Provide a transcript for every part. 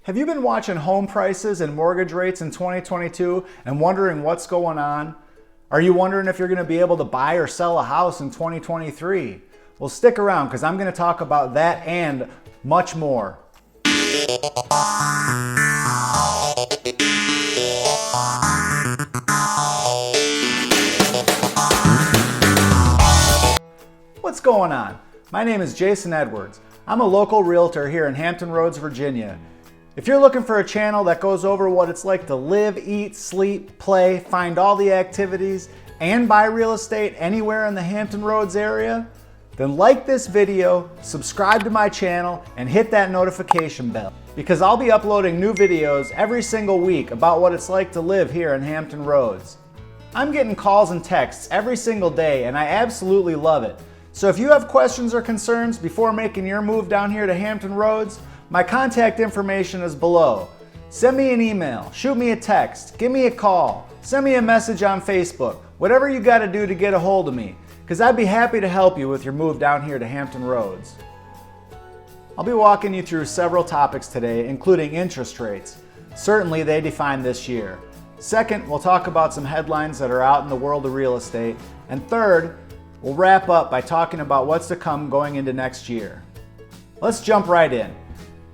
Have you been watching home prices and mortgage rates in 2022 and wondering what's going on? Are you wondering if you're going to be able to buy or sell a house in 2023? Well, stick around because I'm going to talk about that and much more. What's going on? My name is Jason Edwards. I'm a local realtor here in Hampton Roads, Virginia. If you're looking for a channel that goes over what it's like to live, eat, sleep, play, find all the activities, and buy real estate anywhere in the Hampton Roads area, then like this video, subscribe to my channel, and hit that notification bell, because I'll be uploading new videos every single week about what it's like to live here in Hampton Roads. I'm getting calls and texts every single day, and I absolutely love it. So if you have questions or concerns before making your move down here to Hampton Roads, my contact information is below. Send me an email, shoot me a text, give me a call, send me a message on Facebook, whatever you got to do to get a hold of me, because I'd be happy to help you with your move down here to Hampton Roads. I'll be walking you through several topics today, including interest rates. Certainly they define this year. Second, we'll talk about some headlines that are out in the world of real estate. And third, we'll wrap up by talking about what's to come going into next year. Let's jump right in.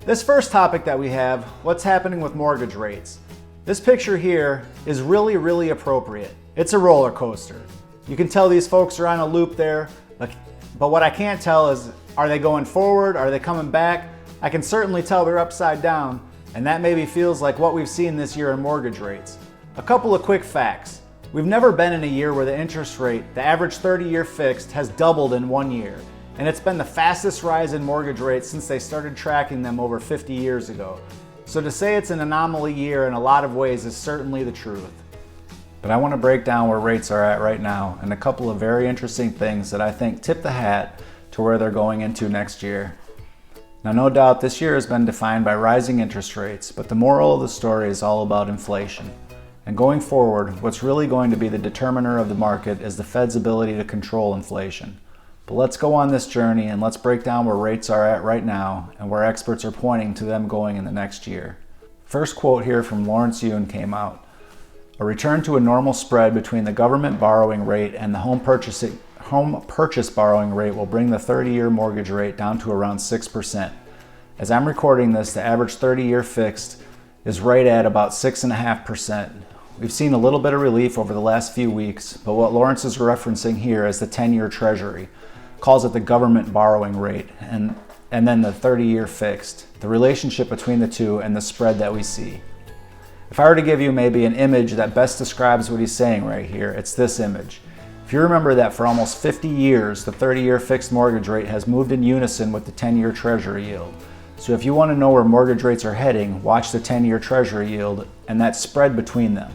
This first topic that we have, what's happening with mortgage rates. This picture here is really appropriate. It's a roller coaster. You can tell these folks are on a loop there, but what I can't tell is, are they going forward? Are they coming back? I can certainly tell they're upside down, and that maybe feels like what we've seen this year in mortgage rates. A couple of quick facts. We've never been in a year where the interest rate, the average 30-year fixed, has doubled in 1 year. And it's been the fastest rise in mortgage rates since they started tracking them over 50 years ago. So to say it's an anomaly year in a lot of ways is certainly the truth. But I want to break down where rates are at right now and a couple of very interesting things that I think tip the hat to where they're going into next year. Now, no doubt this year has been defined by rising interest rates, but the moral of the story is all about inflation. And going forward, what's really going to be the determiner of the market is the Fed's ability to control inflation. But let's go on this journey and let's break down where rates are at right now and where experts are pointing to them going in the next year. First quote here from Lawrence Yun came out. A return to a normal spread between the government borrowing rate and the home purchase borrowing rate will bring the 30-year mortgage rate down to around 6%. As I'm recording this, the average 30-year fixed is right at about 6.5%. We've seen a little bit of relief over the last few weeks, but what Lawrence is referencing here is the 10-year Treasury. Calls it the government borrowing rate, and then the 30-year fixed, the relationship between the two and the spread that we see. If I were to give you maybe an image that best describes what he's saying right here, it's this image. If you remember that for almost 50 years, the 30-year fixed mortgage rate has moved in unison with the 10-year Treasury yield. So if you want to know where mortgage rates are heading, watch the 10-year Treasury yield and that spread between them.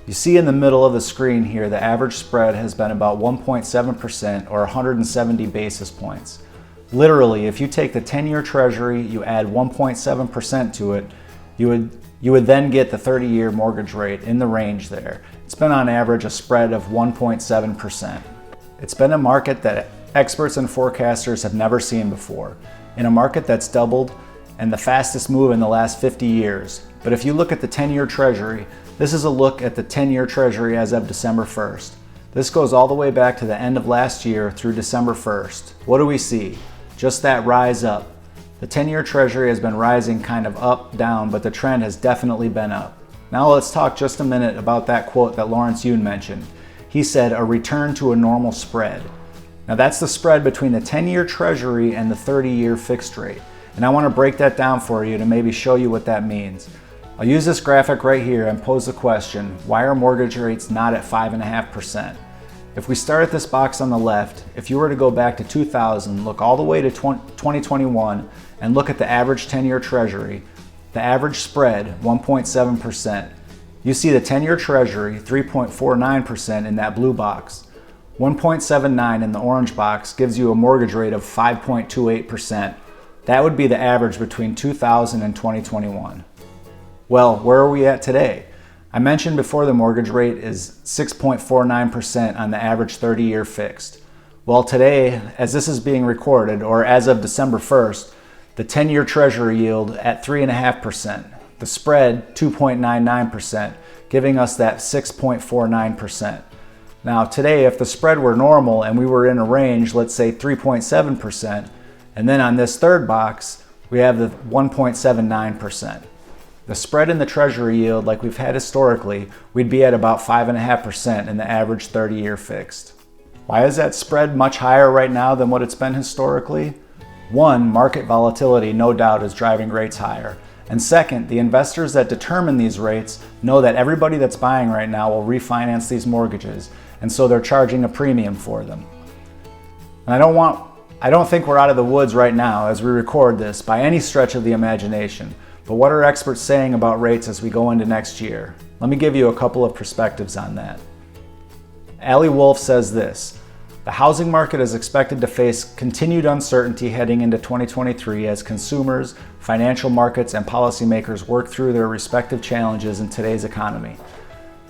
You see in the middle of the screen here, the average spread has been about 1.7% or 170 basis points. Literally, if you take the 10-year Treasury, you add 1.7% to it, you would then get the 30-year mortgage rate in the range there. It's been on average a spread of 1.7%. It's been a market that experts and forecasters have never seen before, in a market that's doubled and the fastest move in the last 50 years. But if you look at the 10-year Treasury, this is a look at the 10-year Treasury as of December 1st. This goes all the way back to the end of last year through December 1st. What do we see? Just that rise up. The 10-year Treasury has been rising kind of up, down, but the trend has definitely been up. Now let's talk just a minute about that quote that Lawrence Yun mentioned. He said, a return to a normal spread. Now that's the spread between the 10-year Treasury and the 30-year fixed rate. And I want to break that down for you to maybe show you what that means. I'll use this graphic right here and pose the question, why are mortgage rates not at 5.5%? If we start at this box on the left, if you were to go back to 2000, look all the way to 2021, and look at the average 10-year Treasury, the average spread, 1.7%. You see the 10-year Treasury, 3.49% in that blue box. 1.79 in the orange box gives you a mortgage rate of 5.28%. That would be the average between 2000 and 2021. Well, where are we at today? I mentioned before the mortgage rate is 6.49% on the average 30-year fixed. Well, today, as this is being recorded, or as of December 1st, the 10-year Treasury yield at 3.5%, the spread 2.99%, giving us that 6.49%. Now today, if the spread were normal and we were in a range, let's say 3.7%, and then on this third box, we have the 1.79%. The spread in the Treasury yield, like we've had historically, we'd be at about 5.5% in the average 30-year fixed. Why is that spread much higher right now than what it's been historically? One, market volatility no doubt is driving rates higher. And second, the investors that determine these rates know that everybody that's buying right now will refinance these mortgages, and so they're charging a premium for them. And I don't think we're out of the woods right now as we record this by any stretch of the imagination, but what are experts saying about rates as we go into next year? Let me give you a couple of perspectives on that. Ali Wolf says this: the housing market is expected to face continued uncertainty heading into 2023 as consumers, financial markets, and policymakers work through their respective challenges in today's economy.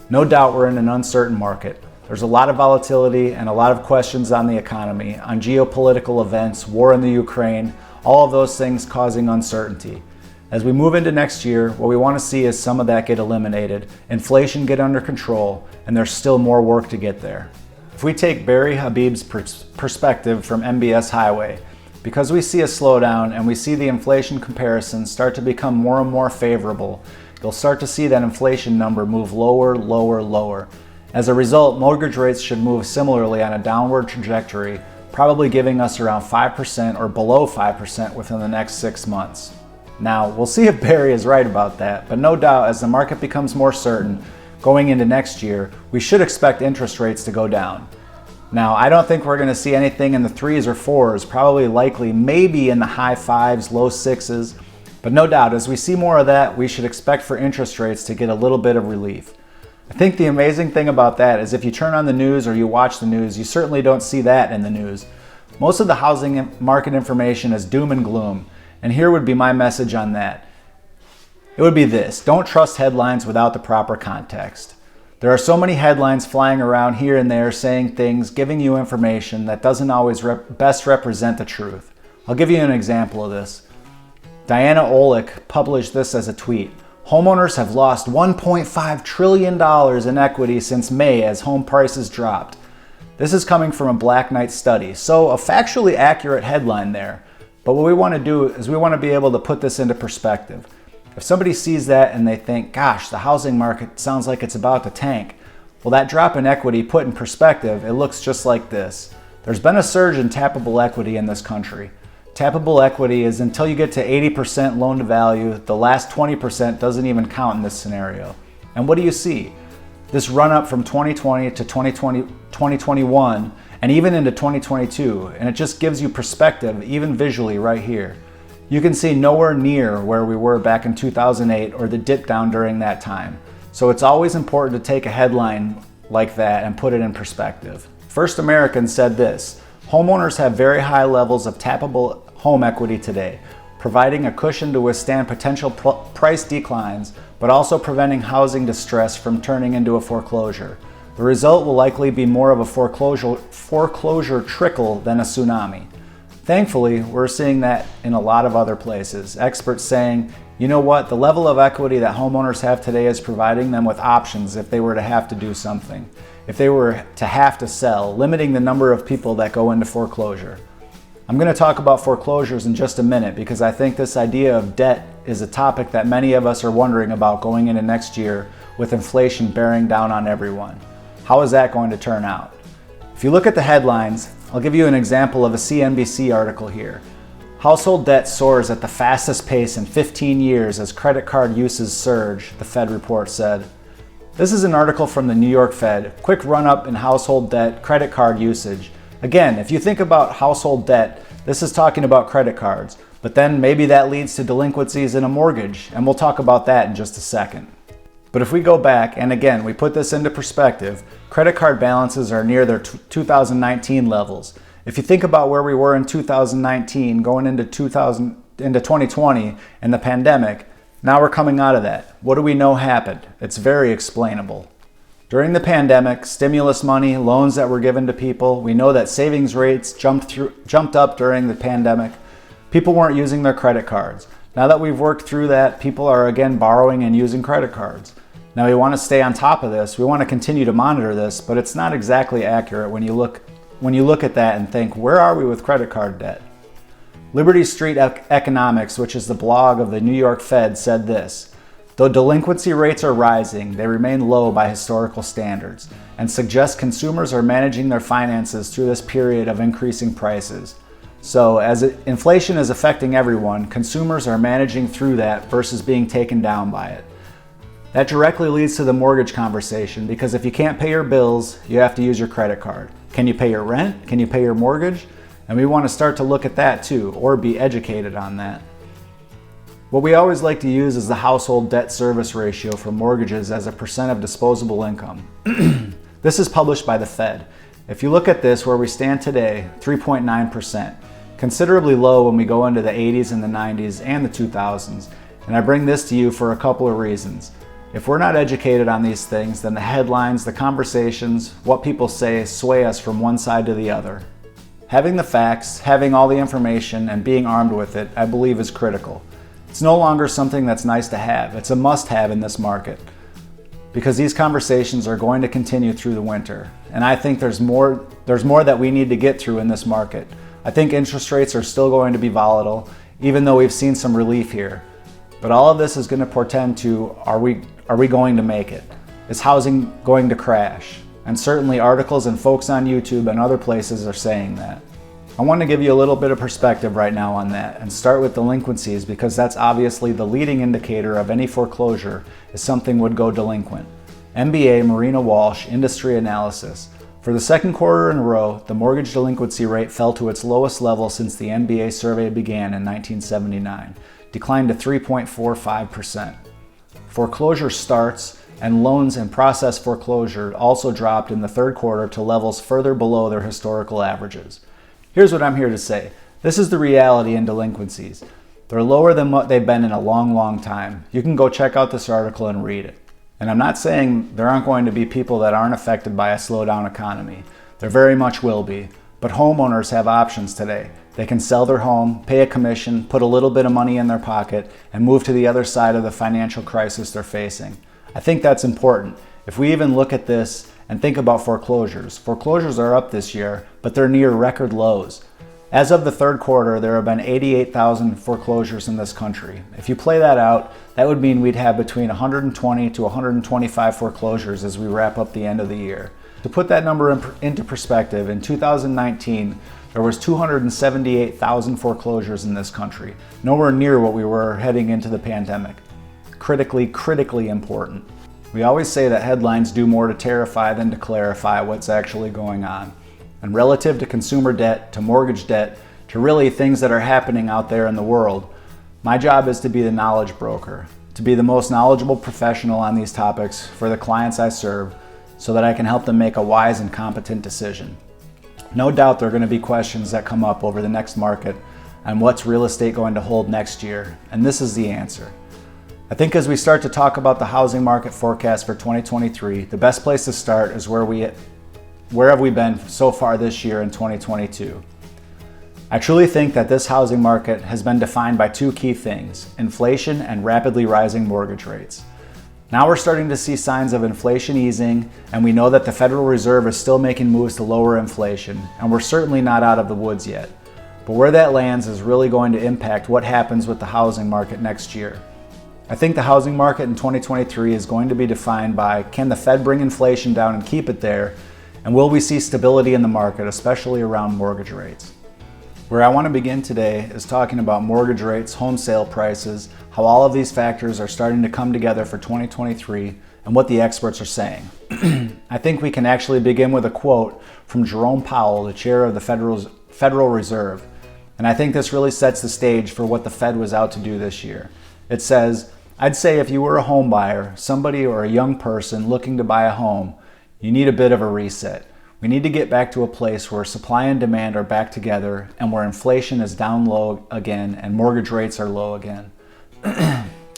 No doubt we're in an uncertain market. There's a lot of volatility and a lot of questions on the economy, on geopolitical events, war in the Ukraine, all of those things causing uncertainty. As we move into next year, what we want to see is some of that get eliminated, inflation get under control, and there's still more work to get there. If we take Barry Habib's perspective from MBS Highway, because we see a slowdown and we see the inflation comparisons start to become more and more favorable, you'll start to see that inflation number move lower, lower, lower. As a result, mortgage rates should move similarly on a downward trajectory, probably giving us around 5% or below 5% within the next 6 months. Now, we'll see if Barry is right about that, but no doubt as the market becomes more certain, going into next year, we should expect interest rates to go down. Now, I don't think we're going to see anything in the 3s or 4s, probably likely maybe in the high 5s, low 6s, but no doubt as we see more of that, we should expect for interest rates to get a little bit of relief. I think the amazing thing about that is if you turn on the news or you watch the news, you certainly don't see that in the news. Most of the housing market information is doom and gloom, and here would be my message on that. It would be this: don't trust headlines without the proper context. There are so many headlines flying around here and there saying things, giving you information that doesn't always best represent the truth. I'll give you an example of this. Diana Olick published this as a tweet. Homeowners have lost $1.5 trillion in equity since May as home prices dropped. This is coming from a Black Knight study, so a factually accurate headline there. But what we want to do is we want to be able to put this into perspective. If somebody sees that and they think, gosh, the housing market sounds like it's about to tank, well, that drop in equity put in perspective, it looks just like this. There's been a surge in tappable equity in this country. Tappable equity is until you get to 80% loan to value, the last 20% doesn't even count in this scenario. And what do you see? This run up from 2020 to 2021 and even into 2022, and it just gives you perspective even visually right here. You can see nowhere near where we were back in 2008 or the dip down during that time. So it's always important to take a headline like that and put it in perspective. First American said this: homeowners have very high levels of tappable home equity today, providing a cushion to withstand potential price declines, but also preventing housing distress from turning into a foreclosure. The result will likely be more of a foreclosure trickle than a tsunami. Thankfully, we're seeing that in a lot of other places. Experts saying, you know what, the level of equity that homeowners have today is providing them with options if they were to have to do something, if they were to have to sell, limiting the number of people that go into foreclosure. I'm going to talk about foreclosures in just a minute because I think this idea of debt is a topic that many of us are wondering about going into next year with inflation bearing down on everyone. How is that going to turn out? If you look at the headlines, I'll give you an example of a CNBC article here. Household debt soars at the fastest pace in 15 years as credit card uses surge, the Fed report said. This is an article from the New York Fed, quick run up in household debt, credit card usage. Again, if you think about household debt, this is talking about credit cards, but then maybe that leads to delinquencies in a mortgage, and we'll talk about that in just a second. But if we go back, and again, we put this into perspective, credit card balances are near their 2019 levels. If you think about where we were in 2019, going into 2020 and the pandemic, now we're coming out of that. What do we know happened? It's very explainable. During the pandemic, stimulus money, loans that were given to people, we know that savings rates jumped up during the pandemic. People weren't using their credit cards. Now that we've worked through that, people are again borrowing and using credit cards. Now we want to stay on top of this. We want to continue to monitor this, but it's not exactly accurate when you look at that and think, where are we with credit card debt? Liberty Street Economics, which is the blog of the New York Fed, said this: though delinquency rates are rising, they remain low by historical standards and suggest consumers are managing their finances through this period of increasing prices. So as inflation is affecting everyone, consumers are managing through that versus being taken down by it. That directly leads to the mortgage conversation, because if you can't pay your bills, you have to use your credit card. Can you pay your rent? Can you pay your mortgage? And we want to start to look at that too, or be educated on that. What we always like to use is the household debt service ratio for mortgages as a percent of disposable income. This is published by the Fed. If you look at this, where we stand today, 3.9%, considerably low when we go into the 80s and the 90s and the 2000s. And I bring this to you for a couple of reasons. If we're not educated on these things, then the headlines, the conversations, what people say sway us from one side to the other. Having the facts, having all the information, and being armed with it, I believe is critical. It's no longer something that's nice to have. It's a must-have in this market, because these conversations are going to continue through the winter. And I think there's more that we need to get through in this market. I think interest rates are still going to be volatile, even though we've seen some relief here. But all of this is going to portend to, are we going to make it? Is housing going to crash? And certainly articles and folks on YouTube and other places are saying that. I want to give you a little bit of perspective right now on that and start with delinquencies, because that's obviously the leading indicator of any foreclosure if something would go delinquent. MBA Marina Walsh Industry Analysis. For the second quarter in a row, the mortgage delinquency rate fell to its lowest level since the MBA survey began in 1979, declined to 3.45%. Foreclosure starts and loans in process foreclosure also dropped in the third quarter to levels further below their historical averages. Here's what I'm here to say. This is the reality in delinquencies. They're lower than what they've been in a long, long time. You can go check out this article and read it. And I'm not saying there aren't going to be people that aren't affected by a slowdown economy. There very much will be. But homeowners have options today. They can sell their home, pay a commission, put a little bit of money in their pocket, and move to the other side of the financial crisis they're facing. I think that's important. If we even look at this and think about foreclosures, foreclosures are up this year, but they're near record lows. As of the third quarter, there have been 88,000 foreclosures in this country. If you play that out, that would mean we'd have between 120 to 125 foreclosures as we wrap up the end of the year. To put that number into perspective, in 2019, there was 278,000 foreclosures in this country, nowhere near what we were heading into the pandemic. Critically important. We always say that headlines do more to terrify than to clarify what's actually going on. And relative to consumer debt, to mortgage debt, to really things that are happening out there in the world, my job is to be the knowledge broker, to be the most knowledgeable professional on these topics for the clients I serve, so that I can help them make a wise and competent decision. No doubt there are going to be questions that come up over the next market on what's real estate going to hold next year, and this is the answer. I think as we start to talk about the housing market forecast for 2023, the best place to start is where have we been so far this year in 2022? I truly think that this housing market has been defined by two key things: inflation and rapidly rising mortgage rates. Now we're starting to see signs of inflation easing, and we know that the Federal Reserve is still making moves to lower inflation, and we're certainly not out of the woods yet. But where that lands is really going to impact what happens with the housing market next year. I think the housing market in 2023 is going to be defined by, can the Fed bring inflation down and keep it there? And will we see stability in the market, especially around mortgage rates? Where I want to begin today is talking about mortgage rates, home sale prices, how all of these factors are starting to come together for 2023, and what the experts are saying. I think we can actually begin with a quote from Jerome Powell, the chair of the Federal Reserve. And I think this really sets the stage for what the Fed was out to do this year. It says, I'd say if you were a home buyer, somebody or a young person looking to buy a home, you need a bit of a reset. We need to get back to a place where supply and demand are back together and where inflation is down low again and mortgage rates are low again.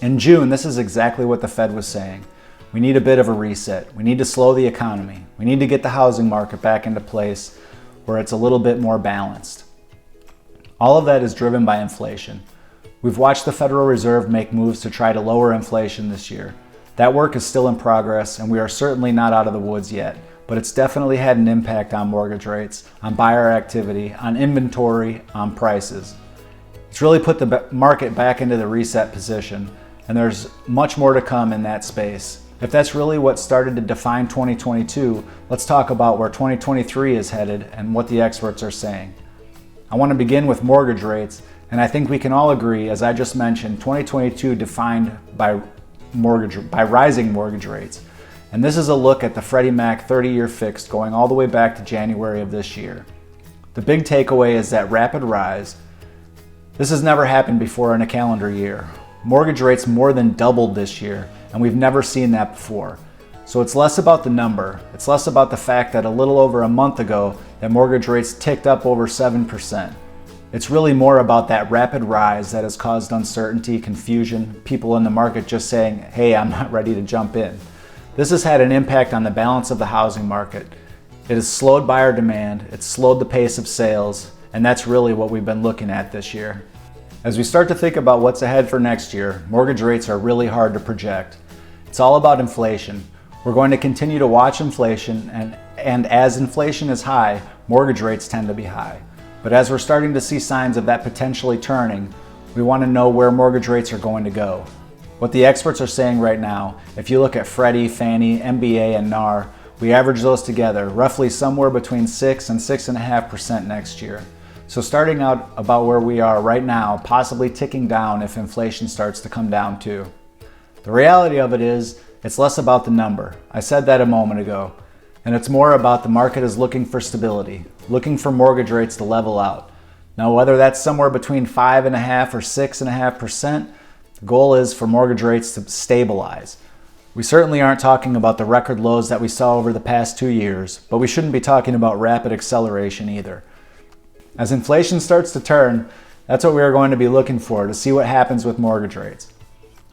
In June, this is exactly what the Fed was saying. We need a bit of a reset. We need to slow the economy. We need to get the housing market back into place where it's a little bit more balanced. All of that is driven by inflation. We've watched the Federal Reserve make moves to try to lower inflation this year. That work is still in progress, and we are certainly not out of the woods yet, but it's definitely had an impact on mortgage rates, on buyer activity, on inventory, on prices. It's really put the market back into the reset position, and there's much more to come in that space. If that's really what started to define 2022, let's talk about where 2023 is headed and what the experts are saying. I want to begin with mortgage rates, and I think we can all agree, as I just mentioned, 2022 defined by rising mortgage rates. And this is a look at the Freddie Mac 30-year fixed going all the way back to January of this year. The big takeaway is that rapid rise. This has never happened before in a calendar year. Mortgage rates more than doubled this year, and we've never seen that before. So it's less about the number. It's less about the fact that a little over a month ago that mortgage rates ticked up over 7%. It's really more about that rapid rise that has caused uncertainty, confusion, people in the market just saying, hey, I'm not ready to jump in. This has had an impact on the balance of the housing market. It has slowed buyer demand, it's slowed the pace of sales, and that's really what we've been looking at this year. As we start to think about what's ahead for next year, mortgage rates are really hard to project. It's all about inflation. We're going to continue to watch inflation, and as inflation is high, mortgage rates tend to be high. But as we're starting to see signs of that potentially turning, we want to know where mortgage rates are going to go. What the experts are saying right now, if you look at Freddie, Fannie, MBA, and NAR, we average those together roughly somewhere between 6 and 6.5% next year. So starting out about where we are right now, possibly ticking down if inflation starts to come down too. The reality of it is, it's less about the number. I said that a moment ago. And it's more about the market is looking for stability, looking for mortgage rates to level out. Now, whether that's somewhere between 5.5% or 6.5%, the goal is for mortgage rates to stabilize. We certainly aren't talking about the record lows that we saw over the past 2 years, but we shouldn't be talking about rapid acceleration either. As inflation starts to turn, that's what we are going to be looking for to see what happens with mortgage rates.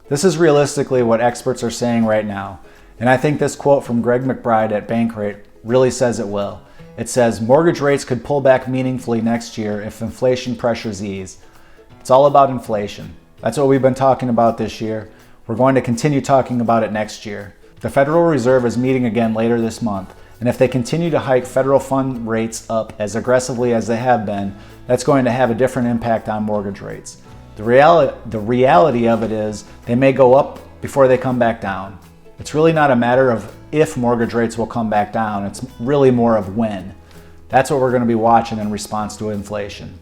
This is realistically what experts are saying right now. And I think this quote from Greg McBride at Bankrate really says it well. It says, mortgage rates could pull back meaningfully next year if inflation pressures ease. It's all about inflation. That's what we've been talking about this year. We're going to continue talking about it next year. The Federal Reserve is meeting again later this month, and if they continue to hike federal fund rates up as aggressively as they have been, that's going to have a different impact on mortgage rates. The reality of it is they may go up before they come back down. It's really not a matter of if mortgage rates will come back down, it's really more of when. That's what we're going to be watching in response to inflation.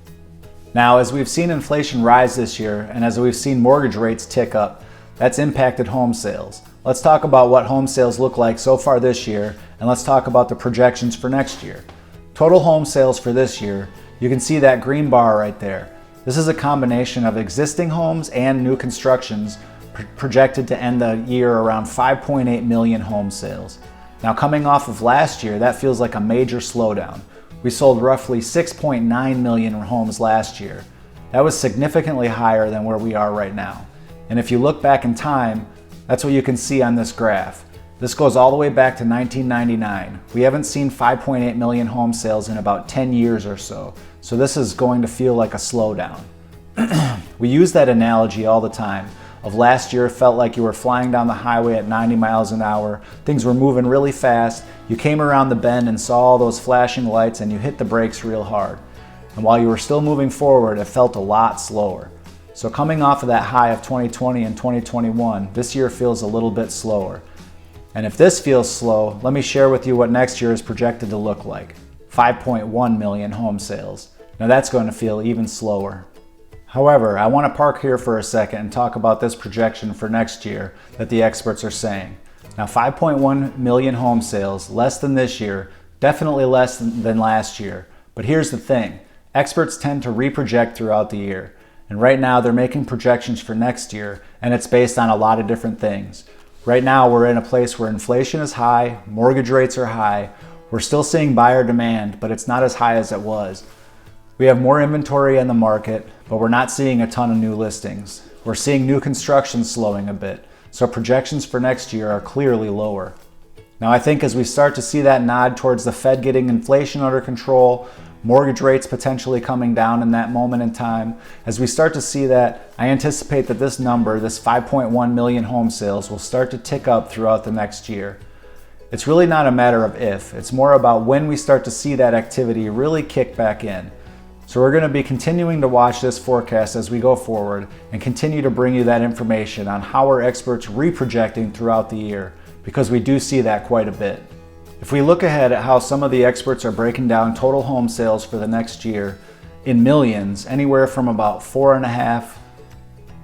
Now, as we've seen inflation rise this year, and as we've seen mortgage rates tick up, that's impacted home sales. Let's talk about what home sales look like so far this year, and let's talk about the projections for next year. Total home sales for this year, you can see that green bar right there. This is a combination of existing homes and new constructions projected to end the year around 5.8 million home sales. Now, coming off of last year, that feels like a major slowdown. We sold roughly 6.9 million homes last year. That was significantly higher than where we are right now. And if you look back in time, that's what you can see on this graph. This goes all the way back to 1999. We haven't seen 5.8 million home sales in about 10 years or so. So this is going to feel like a slowdown. We use that analogy all the time. Of last year, it felt like you were flying down the highway at 90 miles an hour. Things were moving really fast. You came around the bend and saw all those flashing lights and you hit the brakes real hard. And while you were still moving forward, it felt a lot slower. So coming off of that high of 2020 and 2021, this year feels a little bit slower. And if this feels slow, let me share with you what next year is projected to look like. 5.1 million home sales. Now that's going to feel even slower. However, I want to park here for a second and talk about this projection for next year that the experts are saying. Now, 5.1 million home sales, less than this year, definitely less than last year. But here's the thing, experts tend to reproject throughout the year. And right now they're making projections for next year, and it's based on a lot of different things. Right now we're in a place where inflation is high, mortgage rates are high, we're still seeing buyer demand, but it's not as high as it was. We have more inventory in the market, but we're not seeing a ton of new listings. We're seeing new construction slowing a bit, so projections for next year are clearly lower. Now I think as we start to see that nod towards the Fed getting inflation under control, mortgage rates potentially coming down in that moment in time. As we start to see that, I anticipate that this number, this 5.1 million home sales, will start to tick up throughout the next year. It's really not a matter of if, it's more about when we start to see that activity really kick back in. So we're going to be continuing to watch this forecast as we go forward and continue to bring you that information on how our experts reprojecting throughout the year, because we do see that quite a bit. If we look ahead at how some of the experts are breaking down total home sales for the next year in millions, anywhere from about 4.5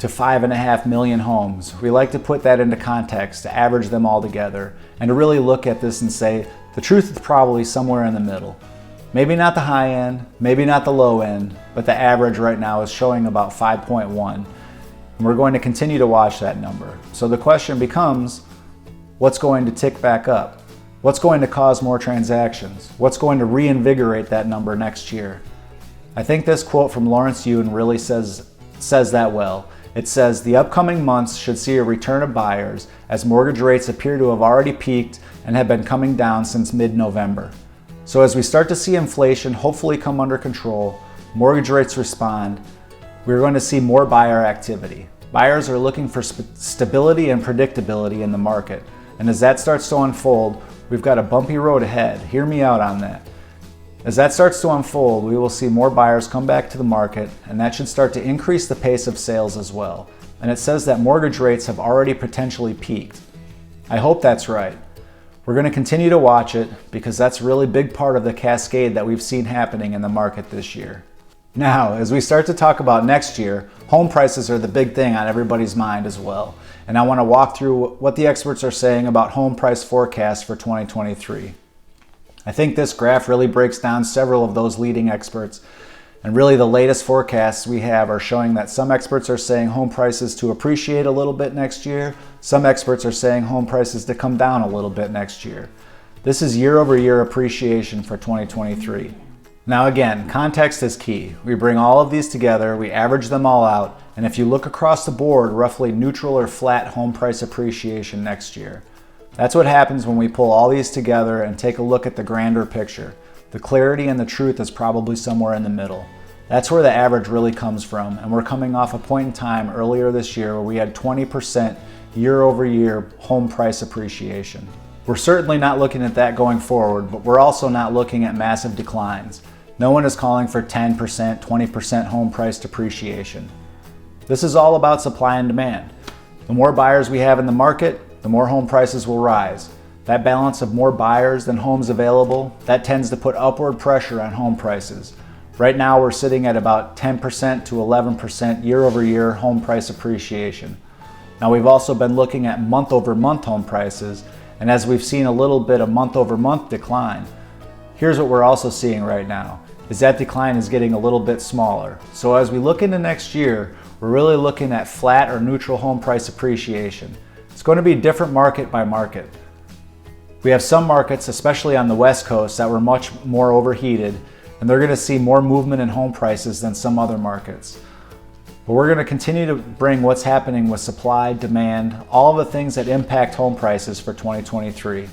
to 5.5 million homes, we like to put that into context to average them all together and to really look at this and say the truth is probably somewhere in the middle. Maybe not the high end, maybe not the low end, but the average right now is showing about 5.1. And we're going to continue to watch that number. So the question becomes, what's going to tick back up? What's going to cause more transactions? What's going to reinvigorate that number next year? I think this quote from Lawrence Yun really says that well. It says, the upcoming months should see a return of buyers as mortgage rates appear to have already peaked and have been coming down since mid-November. So as we start to see inflation hopefully come under control, mortgage rates respond, we're going to see more buyer activity. Buyers are looking for stability and predictability in the market. And as that starts to unfold, we've got a bumpy road ahead. Hear me out on that. As that starts to unfold, we will see more buyers come back to the market, and that should start to increase the pace of sales as well. And it says that mortgage rates have already potentially peaked. I hope that's right. We're going to continue to watch it because that's a really big part of the cascade that we've seen happening in the market this year. Now, as we start to talk about next year, home prices are the big thing on everybody's mind as well. And I want to walk through what the experts are saying about home price forecasts for 2023. I think this graph really breaks down several of those leading experts. And really the latest forecasts we have are showing that some experts are saying home prices to appreciate a little bit next year. Some experts are saying home prices to come down a little bit next year. This is year-over-year appreciation for 2023. Now again, context is key. We bring all of these together, we average them all out, and if you look across the board, roughly neutral or flat home price appreciation next year. That's what happens when we pull all these together and take a look at the grander picture. The clarity and the truth is probably somewhere in the middle. That's where the average really comes from, and we're coming off a point in time earlier this year where we had 20% year-over-year home price appreciation. We're certainly not looking at that going forward, but we're also not looking at massive declines. No one is calling for 10%, 20% home price depreciation. This is all about supply and demand. The more buyers we have in the market, the more home prices will rise. That balance of more buyers than homes available, that tends to put upward pressure on home prices. Right now we're sitting at about 10% to 11% year-over-year home price appreciation. Now we've also been looking at month-over-month home prices, and as we've seen a little bit of month-over-month decline, here's what we're also seeing right now, is that decline is getting a little bit smaller. So as we look into next year, we're really looking at flat or neutral home price appreciation. It's going to be different market by market. We have some markets, especially on the West Coast, that were much more overheated, and they're going to see more movement in home prices than some other markets. But we're going to continue to bring what's happening with supply, demand, all of the things that impact home prices for 2023.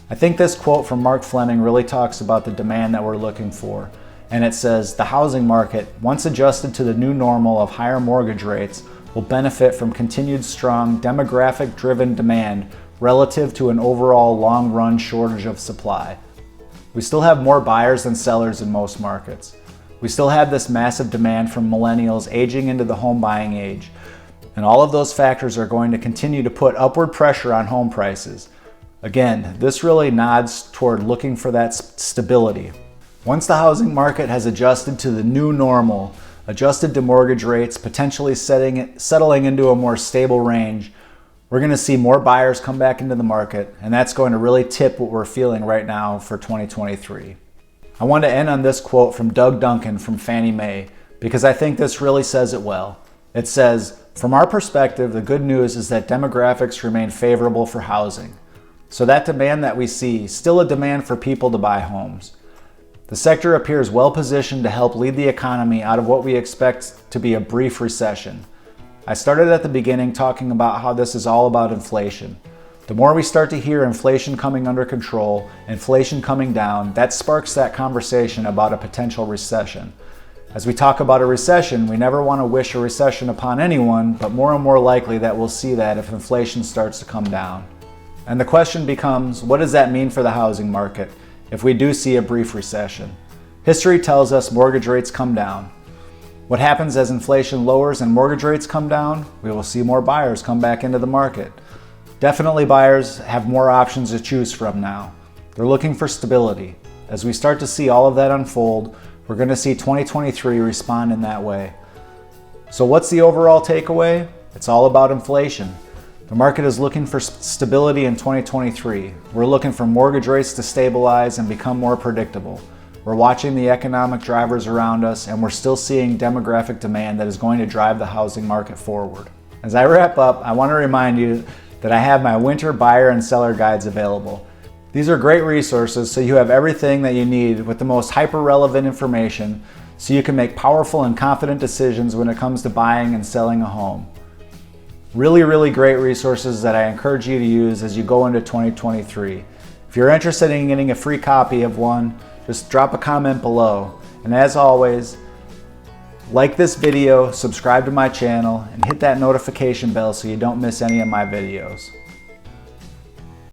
I think this quote from Mark Fleming really talks about the demand that we're looking for. And it says, the housing market, once adjusted to the new normal of higher mortgage rates, will benefit from continued strong demographic-driven demand relative to an overall long-run shortage of supply. We still have more buyers than sellers in most markets. We still have this massive demand from millennials aging into the home buying age. And all of those factors are going to continue to put upward pressure on home prices. Again, this really nods toward looking for that stability. Once the housing market has adjusted to the new normal, adjusted to mortgage rates, potentially settling into a more stable range, we're going to see more buyers come back into the market, and that's going to really tip what we're feeling right now for 2023. I want to end on this quote from Doug Duncan from Fannie Mae, because I think this really says it well. It says, "From our perspective, the good news is that demographics remain favorable for housing. So that demand that we see, still a demand for people to buy homes. The sector appears well positioned to help lead the economy out of what we expect to be a brief recession." I started at the beginning talking about how this is all about inflation. The more we start to hear inflation coming under control, inflation coming down, that sparks that conversation about a potential recession. As we talk about a recession, we never want to wish a recession upon anyone, but more and more likely that we'll see that if inflation starts to come down. And the question becomes, what does that mean for the housing market if we do see a brief recession? History tells us mortgage rates come down. What happens as inflation lowers and mortgage rates come down? We will see more buyers come back into the market. Definitely buyers have more options to choose from now. They're looking for stability. As we start to see all of that unfold, we're going to see 2023 respond in that way. So what's the overall takeaway? It's all about inflation. The market is looking for stability in 2023. We're looking for mortgage rates to stabilize and become more predictable. We're watching the economic drivers around us, and we're still seeing demographic demand that is going to drive the housing market forward. As I wrap up, I want to remind you that I have my winter buyer and seller guides available. These are great resources so you have everything that you need with the most hyper-relevant information so you can make powerful and confident decisions when it comes to buying and selling a home. Really great resources that I encourage you to use as you go into 2023. If you're interested in getting a free copy of one, just drop a comment below. And as always, like this video, subscribe to my channel, and hit that notification bell so you don't miss any of my videos.